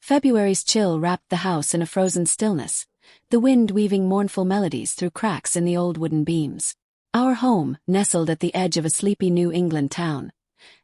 February's chill wrapped the house in a frozen stillness, the wind weaving mournful melodies through cracks in the old wooden beams. Our home, nestled at the edge of a sleepy New England town,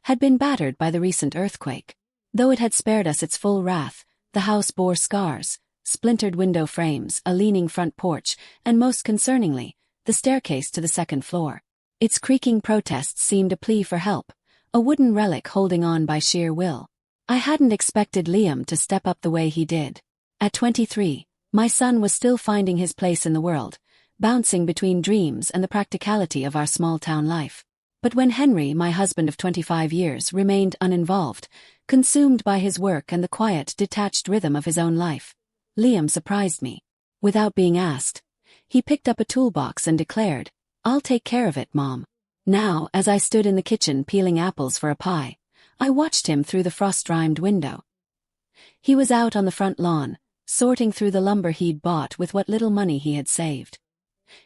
had been battered by the recent earthquake. Though it had spared us its full wrath, the house bore scars, splintered window frames, a leaning front porch, and most concerningly, the staircase to the second floor. Its creaking protests seemed a plea for help, a wooden relic holding on by sheer will. I hadn't expected Liam to step up the way he did. At 23, my son was still finding his place in the world, bouncing between dreams and the practicality of our small-town life. But when Henry, my husband of 25 years, remained uninvolved, consumed by his work and the quiet, detached rhythm of his own life, Liam surprised me. Without being asked, he picked up a toolbox and declared, "I'll take care of it, Mom." Now, as I stood in the kitchen peeling apples for a pie, I watched him through the frost-rimed window. He was out on the front lawn, sorting through the lumber he'd bought with what little money he had saved.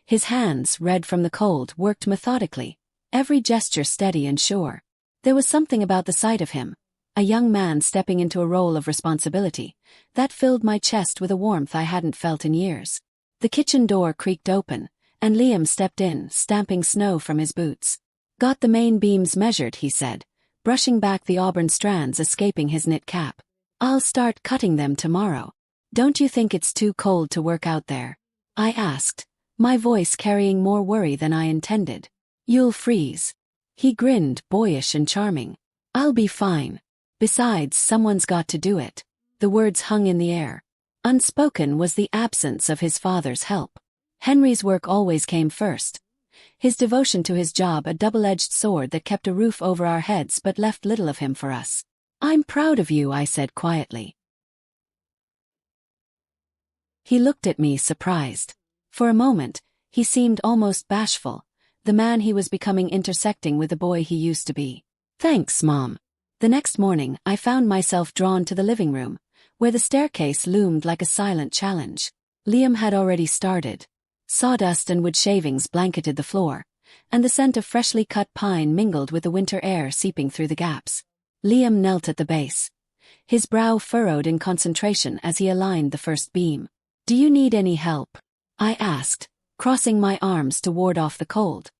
His hands, red from the cold, worked methodically, every gesture steady and sure. There was something about the sight of him, a young man stepping into a role of responsibility, that filled my chest with a warmth I hadn't felt in years. The kitchen door creaked open, and Liam stepped in, stamping snow from his boots. "Got the main beams measured," he said, brushing back the auburn strands escaping his knit cap. "I'll start cutting them tomorrow. Don't you think it's too cold to work out there?" I asked, my voice carrying more worry than I intended. "You'll freeze." He grinned, boyish and charming. "I'll be fine. Besides, someone's got to do it." The words hung in the air. Unspoken was the absence of his father's help. Henry's work always came first, his devotion to his job a double-edged sword that kept a roof over our heads but left little of him for us. "I'm proud of you," I said quietly. He looked at me, surprised. For a moment, he seemed almost bashful, the man he was becoming intersecting with the boy he used to be. "Thanks, Mom." The next morning, I found myself drawn to the living room, where the staircase loomed like a silent challenge. Liam had already started. Sawdust and wood shavings blanketed the floor, and the scent of freshly cut pine mingled with the winter air seeping through the gaps. Liam knelt at the base, his brow furrowed in concentration as he aligned the first beam. "Do you need any help?" I asked, crossing my arms to ward off the cold.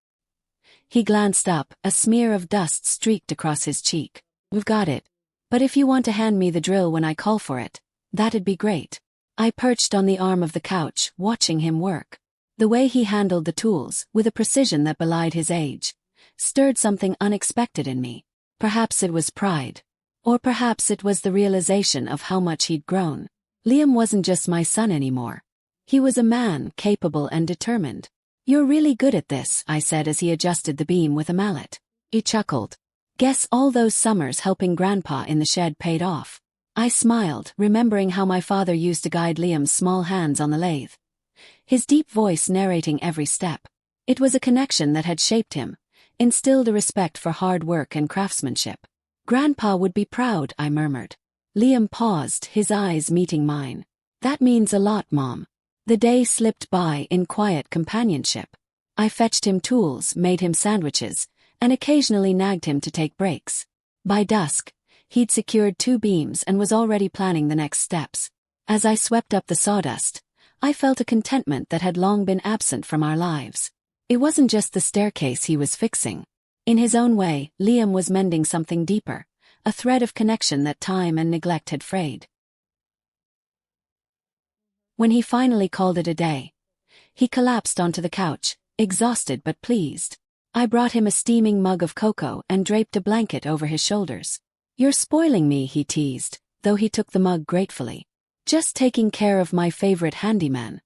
He glanced up, a smear of dust streaked across his cheek. "We've got it. But if you want to hand me the drill when I call for it, that'd be great." I perched on the arm of the couch, watching him work. The way he handled the tools, with a precision that belied his age, stirred something unexpected in me. Perhaps it was pride. Or perhaps it was the realization of how much he'd grown. Liam wasn't just my son anymore. He was a man, capable and determined. "You're really good at this," I said as he adjusted the beam with a mallet. He chuckled. "Guess all those summers helping Grandpa in the shed paid off." I smiled, remembering how my father used to guide Liam's small hands on the lathe, his deep voice narrating every step. It was a connection that had shaped him, instilled a respect for hard work and craftsmanship. "Grandpa would be proud," I murmured. Liam paused, his eyes meeting mine. "That means a lot, Mom." The day slipped by in quiet companionship. I fetched him tools, made him sandwiches, and occasionally nagged him to take breaks. By dusk, he'd secured 2 beams and was already planning the next steps. As I swept up the sawdust, I felt a contentment that had long been absent from our lives. It wasn't just the staircase he was fixing. In his own way, Liam was mending something deeper, a thread of connection that time and neglect had frayed. When he finally called it a day, he collapsed onto the couch, exhausted but pleased. I brought him a steaming mug of cocoa and draped a blanket over his shoulders. "You're spoiling me," he teased, though he took the mug gratefully. "Just taking care of my favorite handyman."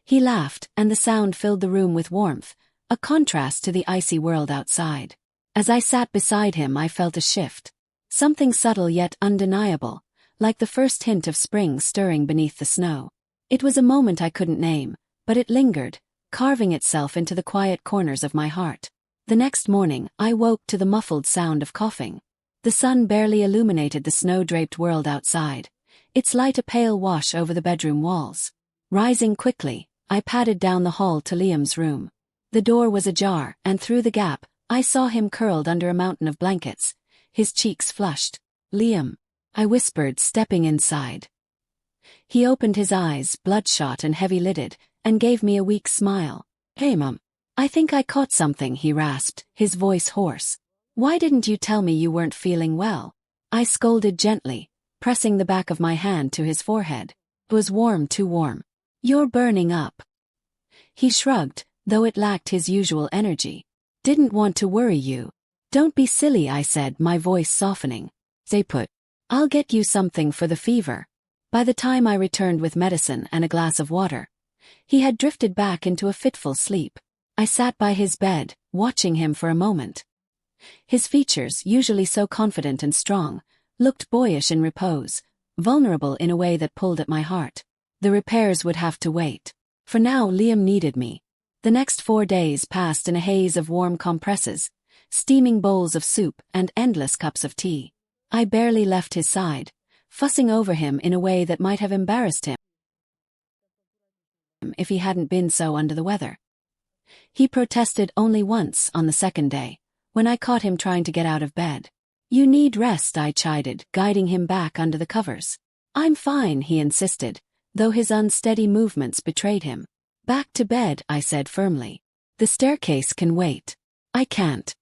He laughed, and the sound filled the room with warmth, a contrast to the icy world outside. As I sat beside him, I felt a shift. Something subtle yet undeniable, like the first hint of spring stirring beneath the snow. It was a moment I couldn't name, but it lingered, carving itself into the quiet corners of my heart. The next morning, I woke to the muffled sound of coughing. The sun barely illuminated the snow-draped world outside, its light a pale wash over the bedroom walls. Rising quickly, I padded down the hall to Liam's room. The door was ajar, and through the gap, I saw him curled under a mountain of blankets, his cheeks flushed. "Liam." I whispered, stepping inside. He opened his eyes, bloodshot and heavy-lidded, and gave me a weak smile. "Hey, Mum. I think I caught something," he rasped, his voice hoarse. "Why didn't you tell me you weren't feeling well?" I scolded gently, pressing the back of my hand to his forehead. It was warm, too warm. "You're burning up." He shrugged, though it lacked his usual energy. "Didn't want to worry you." "Don't be silly," I said, my voice softening. "Stay put. I'll get you something for the fever." By the time I returned with medicine and a glass of water, he had drifted back into a fitful sleep. I sat by his bed, watching him for a moment. His features, usually so confident and strong, looked boyish in repose, vulnerable in a way that pulled at my heart. The repairs would have to wait. For now, Liam needed me. The next 4 days passed in a haze of warm compresses, steaming bowls of soup, and endless cups of tea. I barely left his side, fussing over him in a way that might have embarrassed him if he hadn't been so under the weather. He protested only once on the second day, when I caught him trying to get out of bed. "You need rest," I chided, guiding him back under the covers. "I'm fine," he insisted, though his unsteady movements betrayed him. "Back to bed," I said firmly. "The staircase can wait." "I can't."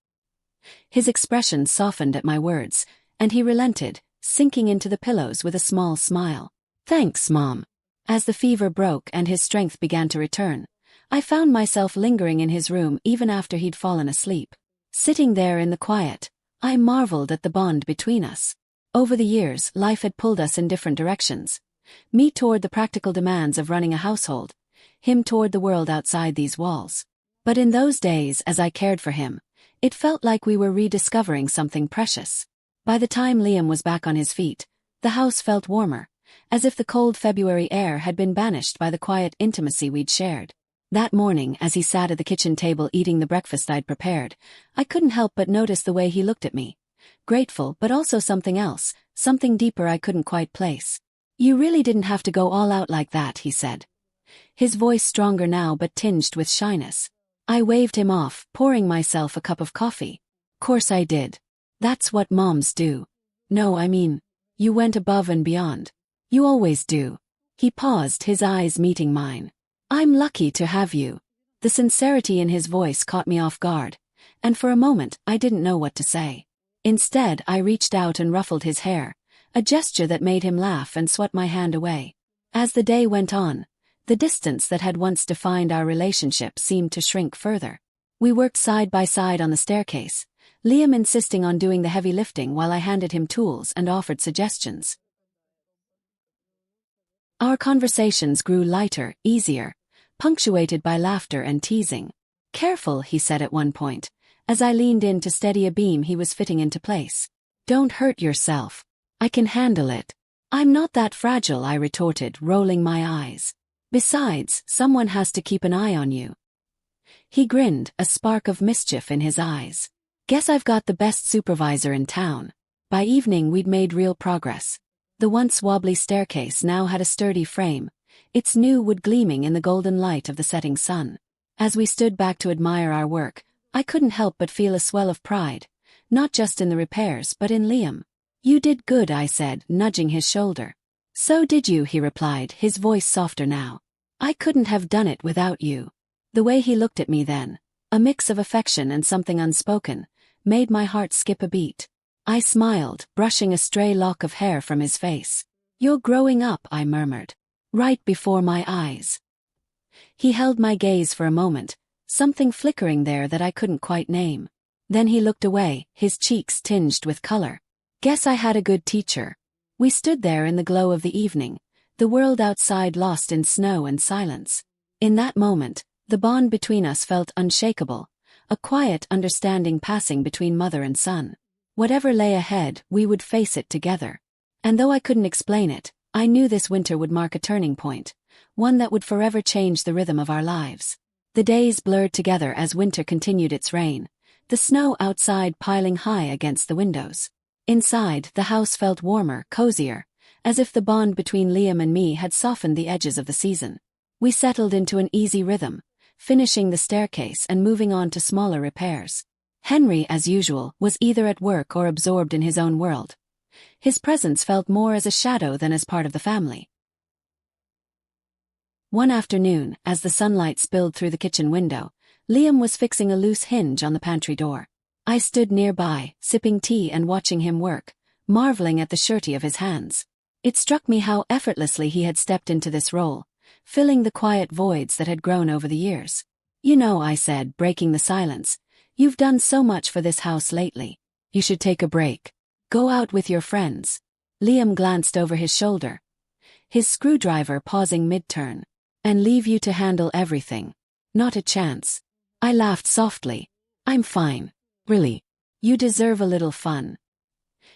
His expression softened at my words, and he relented, sinking into the pillows with a small smile. "Thanks, Mom." As the fever broke and his strength began to return, I found myself lingering in his room even after he'd fallen asleep. Sitting there in the quiet, I marveled at the bond between us. Over the years, life had pulled us in different directions. Me toward the practical demands of running a household, him toward the world outside these walls. But in those days, as I cared for him, it felt like we were rediscovering something precious. By the time Liam was back on his feet, the house felt warmer, as if the cold February air had been banished by the quiet intimacy we'd shared. That morning, as he sat at the kitchen table eating the breakfast I'd prepared, I couldn't help but notice the way he looked at me. Grateful, but also something else, something deeper I couldn't quite place. "You really didn't have to go all out like that," he said. His voice stronger now but tinged with shyness. I waved him off, pouring myself a cup of coffee. "Course I did. That's what moms do." "No, I mean, you went above and beyond. You always do." He paused, his eyes meeting mine. "I'm lucky to have you." The sincerity in his voice caught me off guard, and for a moment I didn't know what to say. Instead, I reached out and ruffled his hair, a gesture that made him laugh and swept my hand away. As the day went on, the distance that had once defined our relationship seemed to shrink further. We worked side by side on the staircase, Liam insisting on doing the heavy lifting while I handed him tools and offered suggestions. Our conversations grew lighter, easier, punctuated by laughter and teasing. "Careful," he said at one point, as I leaned in to steady a beam he was fitting into place. "Don't hurt yourself." "I can handle it." "I'm not that fragile," I retorted, rolling my eyes. "Besides, someone has to keep an eye on you." He grinned, a spark of mischief in his eyes. "Guess I've got the best supervisor in town." By evening we'd made real progress. The once wobbly staircase now had a sturdy frame, its new wood gleaming in the golden light of the setting sun. As we stood back to admire our work, I couldn't help but feel a swell of pride, not just in the repairs but in Liam. "You did good," I said, nudging his shoulder. "So did you," he replied, his voice softer now. "I couldn't have done it without you." The way he looked at me then, a mix of affection and something unspoken, made my heart skip a beat. I smiled, brushing a stray lock of hair from his face. "You're growing up," I murmured. "Right before my eyes." He held my gaze for a moment, something flickering there that I couldn't quite name. Then he looked away, his cheeks tinged with color. "Guess I had a good teacher." We stood there in the glow of the evening, the world outside lost in snow and silence. In that moment, the bond between us felt unshakable, a quiet understanding passing between mother and son. Whatever lay ahead, we would face it together. And though I couldn't explain it, I knew this winter would mark a turning point, one that would forever change the rhythm of our lives. The days blurred together as winter continued its reign, the snow outside piling high against the windows. Inside, the house felt warmer, cozier, as if the bond between Liam and me had softened the edges of the season. We settled into an easy rhythm, finishing the staircase and moving on to smaller repairs. Henry, as usual, was either at work or absorbed in his own world. His presence felt more as a shadow than as part of the family. One afternoon, as the sunlight spilled through the kitchen window, Liam was fixing a loose hinge on the pantry door. I stood nearby, sipping tea and watching him work, marveling at the surety of his hands. It struck me how effortlessly he had stepped into this role, filling the quiet voids that had grown over the years. "You know," I said, breaking the silence, "you've done so much for this house lately. You should take a break. Go out with your friends." Liam glanced over his shoulder, his screwdriver pausing mid-turn. "And leave you to handle everything." "Not a chance." I laughed softly. "I'm fine. Really. You deserve a little fun."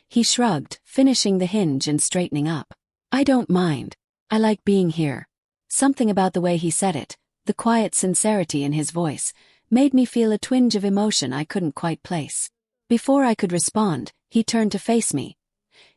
He shrugged, finishing the hinge and straightening up. "I don't mind. I like being here." Something about the way he said it, the quiet sincerity in his voice, made me feel a twinge of emotion I couldn't quite place. Before I could respond, he turned to face me,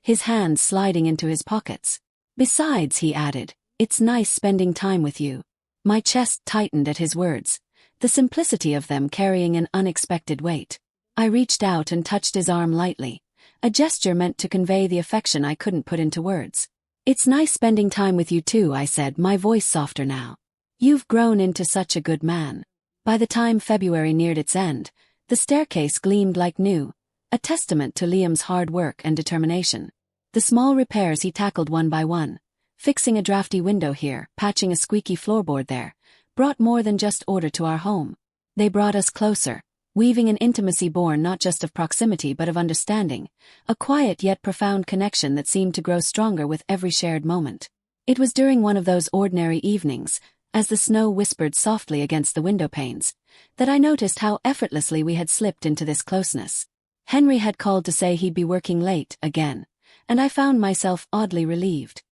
his hands sliding into his pockets. "Besides," he added, "it's nice spending time with you." My chest tightened at his words, the simplicity of them carrying an unexpected weight. I reached out and touched his arm lightly, a gesture meant to convey the affection I couldn't put into words. "It's nice spending time with you too," I said, my voice softer now. "You've grown into such a good man." By the time February neared its end, the staircase gleamed like new, a testament to Liam's hard work and determination. The small repairs he tackled one by one, fixing a drafty window here, patching a squeaky floorboard there, brought more than just order to our home. They brought us closer, weaving an intimacy born not just of proximity but of understanding, a quiet yet profound connection that seemed to grow stronger with every shared moment. It was during one of those ordinary evenings, as the snow whispered softly against the window panes, that I noticed how effortlessly we had slipped into this closeness. Henry had called to say he'd be working late again, and I found myself oddly relieved.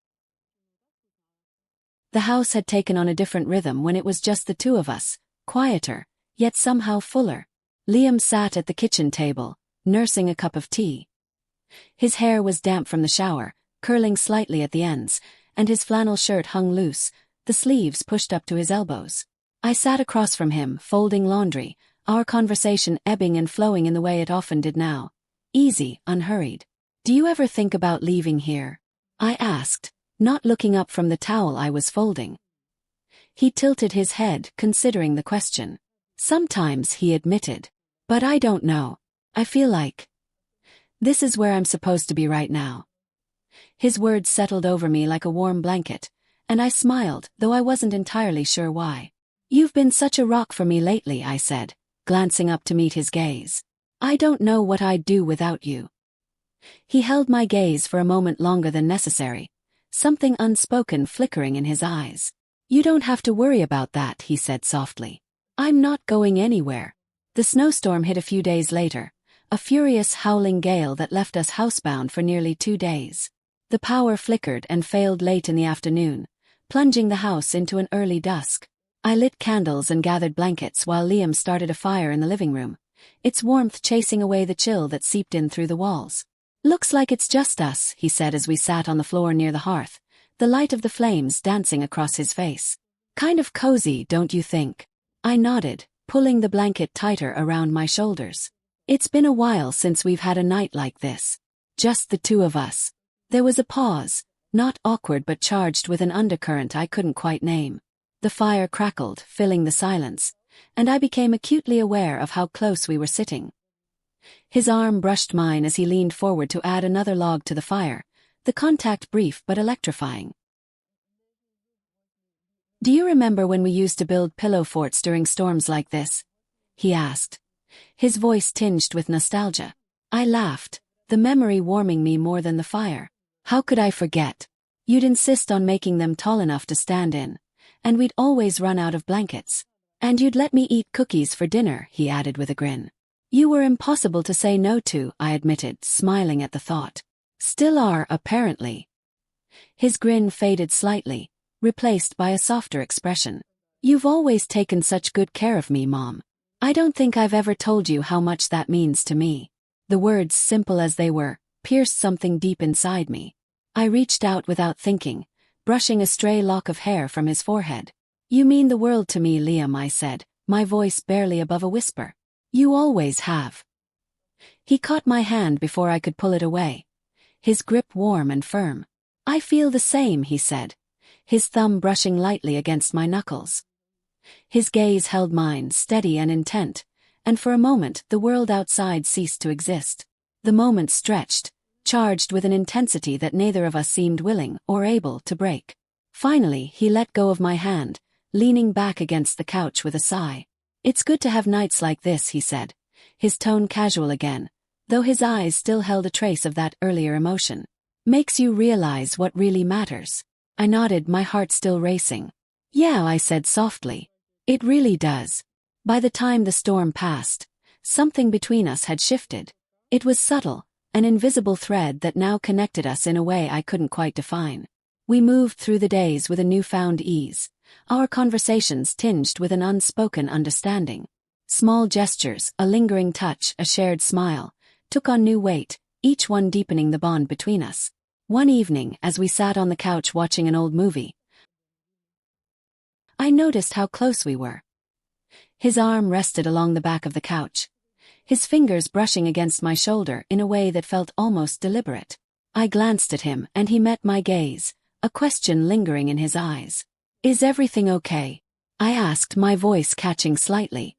The house had taken on a different rhythm when it was just the two of us, quieter, yet somehow fuller. Liam sat at the kitchen table, nursing a cup of tea. His hair was damp from the shower, curling slightly at the ends, and his flannel shirt hung loose, the sleeves pushed up to his elbows. I sat across from him, folding laundry, our conversation ebbing and flowing in the way it often did now. Easy, unhurried. "Do you ever think about leaving here?" I asked, not looking up from the towel I was folding. He tilted his head, considering the question. "Sometimes," he admitted. "But I don't know. I feel like this is where I'm supposed to be right now." His words settled over me like a warm blanket, and I smiled, though I wasn't entirely sure why. "You've been such a rock for me lately," I said, glancing up to meet his gaze. "I don't know what I'd do without you." He held my gaze for a moment longer than necessary, something unspoken flickering in his eyes. "You don't have to worry about that," he said softly. "I'm not going anywhere." The snowstorm hit a few days later, a furious howling gale that left us housebound for nearly 2 days. The power flickered and failed late in the afternoon, plunging the house into an early dusk. I lit candles and gathered blankets while Liam started a fire in the living room, its warmth chasing away the chill that seeped in through the walls. "Looks like it's just us," he said as we sat on the floor near the hearth, the light of the flames dancing across his face. "Kind of cozy, don't you think?" I nodded, pulling the blanket tighter around my shoulders. "It's been a while since we've had a night like this. Just the two of us." There was a pause, not awkward but charged with an undercurrent I couldn't quite name. The fire crackled, filling the silence, and I became acutely aware of how close we were sitting. His arm brushed mine as he leaned forward to add another log to the fire, the contact brief but electrifying. "Do you remember when we used to build pillow forts during storms like this?" he asked, his voice tinged with nostalgia. I laughed, the memory warming me more than the fire. "How could I forget? You'd insist on making them tall enough to stand in, and we'd always run out of blankets. And you'd let me eat cookies for dinner," he added with a grin. "You were impossible to say no to," I admitted, smiling at the thought. "Still are, apparently." His grin faded slightly, replaced by a softer expression. "You've always taken such good care of me, Mom. I don't think I've ever told you how much that means to me." The words, simple as they were, pierced something deep inside me. I reached out without thinking, brushing a stray lock of hair from his forehead. "You mean the world to me, Liam," I said, my voice barely above a whisper. "You always have." He caught my hand before I could pull it away, his grip warm and firm. "I feel the same," he said, his thumb brushing lightly against my knuckles. His gaze held mine, steady and intent, and for a moment the world outside ceased to exist. The moment stretched, charged with an intensity that neither of us seemed willing or able to break. Finally, he let go of my hand, leaning back against the couch with a sigh. "It's good to have nights like this," he said, his tone casual again, though his eyes still held a trace of that earlier emotion. "Makes you realize what really matters." I nodded, my heart still racing. "Yeah," I said softly. "It really does." By the time the storm passed, something between us had shifted. It was subtle, an invisible thread that now connected us in a way I couldn't quite define. We moved through the days with a newfound ease, our conversations tinged with an unspoken understanding. Small gestures, a lingering touch, a shared smile, took on new weight, each one deepening the bond between us. One evening, as we sat on the couch watching an old movie, I noticed how close we were. His arm rested along the back of the couch, his fingers brushing against my shoulder in a way that felt almost deliberate. I glanced at him, and he met my gaze, a question lingering in his eyes. "Is everything okay?" I asked, my voice catching slightly.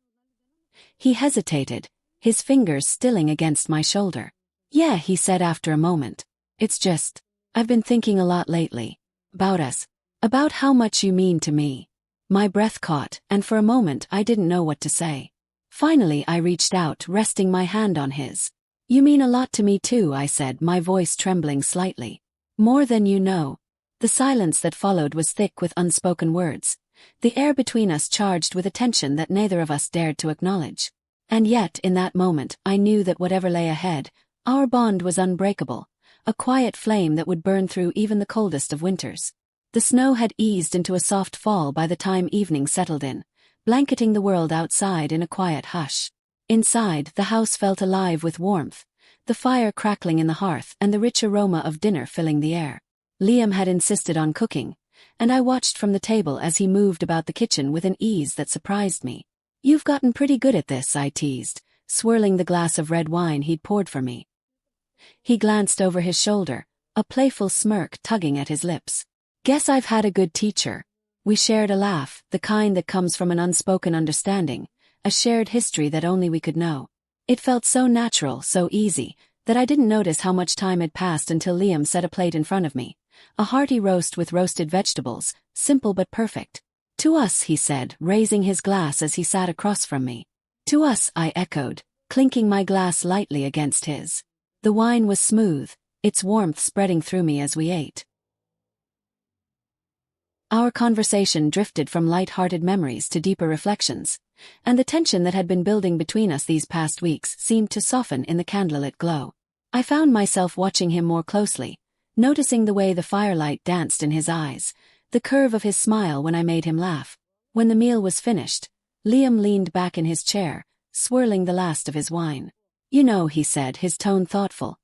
He hesitated, his fingers stilling against my shoulder. "Yeah," he said after a moment. "It's just, I've been thinking a lot lately. About us. About how much you mean to me." My breath caught, and for a moment I didn't know what to say. Finally I reached out, resting my hand on his. "You mean a lot to me too," I said, my voice trembling slightly. "More than you know." The silence that followed was thick with unspoken words, the air between us charged with a tension that neither of us dared to acknowledge. And yet, in that moment, I knew that whatever lay ahead, our bond was unbreakable, a quiet flame that would burn through even the coldest of winters. The snow had eased into a soft fall by the time evening settled in, blanketing the world outside in a quiet hush. Inside, the house felt alive with warmth, the fire crackling in the hearth and the rich aroma of dinner filling the air. Liam had insisted on cooking, and I watched from the table as he moved about the kitchen with an ease that surprised me. "You've gotten pretty good at this," I teased, swirling the glass of red wine he'd poured for me. He glanced over his shoulder, a playful smirk tugging at his lips. "Guess I've had a good teacher." We shared a laugh, the kind that comes from an unspoken understanding, a shared history that only we could know. It felt so natural, so easy, that I didn't notice how much time had passed until Liam set a plate in front of me. A hearty roast with roasted vegetables, simple but perfect. "To us," he said, raising his glass as he sat across from me. "To us," I echoed, clinking my glass lightly against his. The wine was smooth, its warmth spreading through me as we ate. Our conversation drifted from light-hearted memories to deeper reflections, and the tension that had been building between us these past weeks seemed to soften in the candlelit glow. I found myself watching him more closely, noticing the way the firelight danced in his eyes, the curve of his smile when I made him laugh. When the meal was finished, Liam leaned back in his chair, swirling the last of his wine. "You know," he said, his tone thoughtful,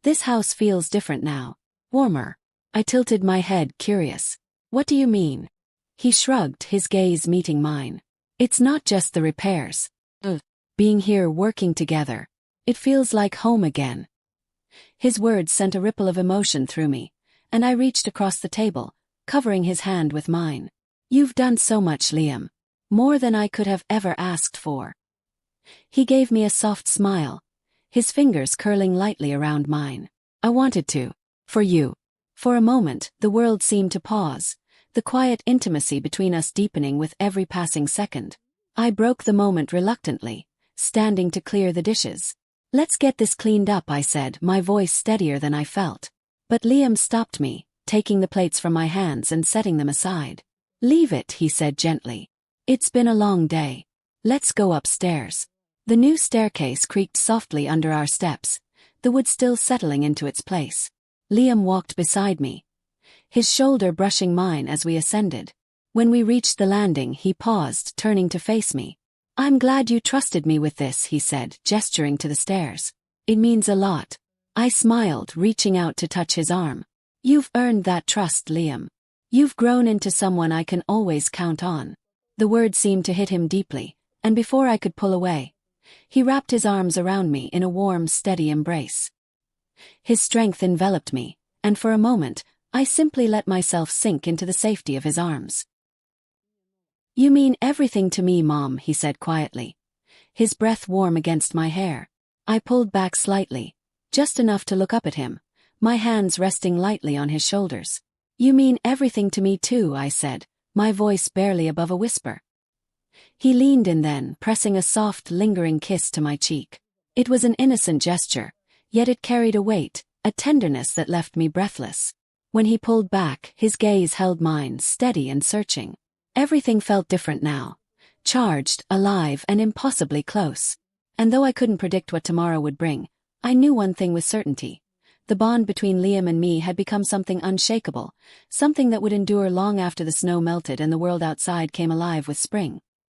"this house feels different now. Warmer." I tilted my head, curious. "What do you mean?" He shrugged, his gaze meeting mine. "It's not just the repairs. Being here working together. It feels like home again." His words sent a ripple of emotion through me, and I reached across the table, covering his hand with mine. "You've done so much, Liam. More than I could have ever asked for." He gave me a soft smile, his fingers curling lightly around mine. "I wanted to. For you." For a moment, the world seemed to pause, the quiet intimacy between us deepening with every passing second. I broke the moment reluctantly, standing to clear the dishes. "Let's get this cleaned up," I said, my voice steadier than I felt. But Liam stopped me, taking the plates from my hands and setting them aside. "Leave it," he said gently. "It's been a long day. Let's go upstairs." The new staircase creaked softly under our steps, the wood still settling into its place. Liam walked beside me, his shoulder brushing mine as we ascended. When we reached the landing, he paused, turning to face me. "I'm glad you trusted me with this," he said, gesturing to the stairs. "It means a lot." I smiled, reaching out to touch his arm. "You've earned that trust, Liam. You've grown into someone I can always count on." The word seemed to hit him deeply, and before I could pull away, he wrapped his arms around me in a warm, steady embrace. His strength enveloped me, and for a moment, I simply let myself sink into the safety of his arms. "You mean everything to me, Mom," he said quietly. His breath warm against my hair. I pulled back slightly, just enough to look up at him, my hands resting lightly on his shoulders. "You mean everything to me too," I said, my voice barely above a whisper. He leaned in then, pressing a soft, lingering kiss to my cheek. It was an innocent gesture, yet it carried a weight, a tenderness that left me breathless. When he pulled back, his gaze held mine, steady and searching. Everything felt different now. Charged, alive, and impossibly close. And though I couldn't predict what tomorrow would bring, I knew one thing with certainty. The bond between Liam and me had become something unshakable, something that would endure long after the snow melted and the world outside came alive with spring.